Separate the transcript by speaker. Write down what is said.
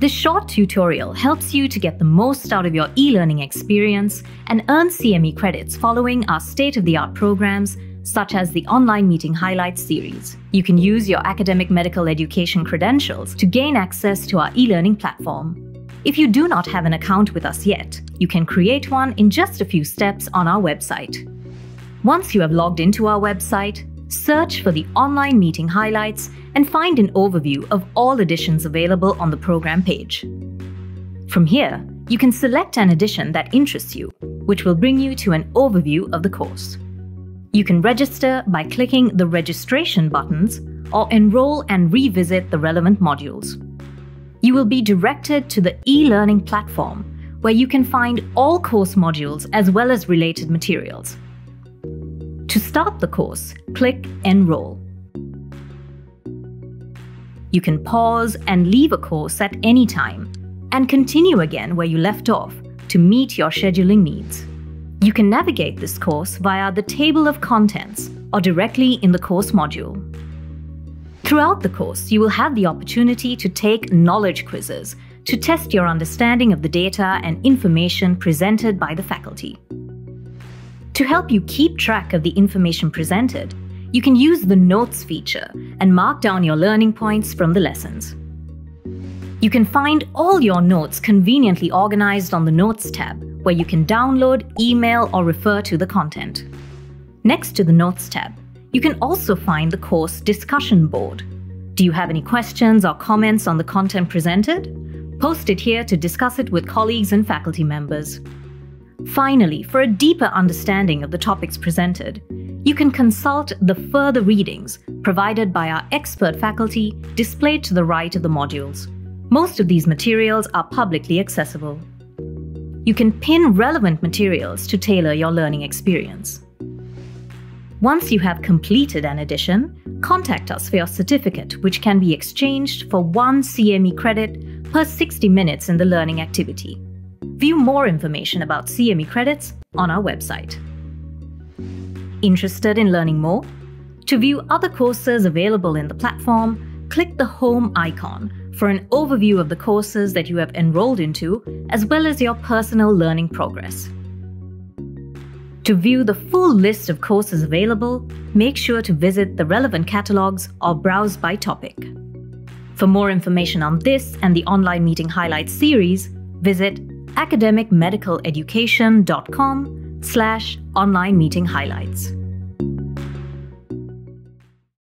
Speaker 1: This short tutorial helps you to get the most out of your e-learning experience and earn CME credits following our state-of-the-art programs such as the Online Meeting Highlights series. You can use your academic medical education credentials to gain access to our e-learning platform. If you do not have an account with us yet, you can create one in just a few steps on our website. Once you have logged into our website, search for the Online Meeting Highlights and find an overview of all editions available on the program page. From here, you can select an edition that interests you, which will bring you to an overview of the course. You can register by clicking the registration buttons or enroll and revisit the relevant modules. You will be directed to the e-learning platform, where you can find all course modules as well as related materials. To start the course, click Enroll. You can pause and leave a course at any time and continue again where you left off to meet your scheduling needs. You can navigate this course via the table of contents or directly in the course module. Throughout the course, you will have the opportunity to take knowledge quizzes to test your understanding of the data and information presented by the faculty. To help you keep track of the information presented, you can use the Notes feature and mark down your learning points from the lessons. You can find all your notes conveniently organized on the Notes tab, where you can download, email, or refer to the content. Next to the Notes tab, you can also find the course discussion board. Do you have any questions or comments on the content presented? Post it here to discuss it with colleagues and faculty members. Finally, for a deeper understanding of the topics presented, you can consult the further readings provided by our expert faculty displayed to the right of the modules. Most of these materials are publicly accessible. You can pin relevant materials to tailor your learning experience. Once you have completed an edition, contact us for your certificate, which can be exchanged for 1 CME credit per 60 minutes in the learning activity. View more information about CME credits on our website. Interested in learning more? To view other courses available in the platform, click the Home icon for an overview of the courses that you have enrolled into, as well as your personal learning progress. To view the full list of courses available, make sure to visit the relevant catalogs or browse by topic. For more information on this and the Online Meeting Highlights series, visit academicmedicaleducation.com/online meeting highlights.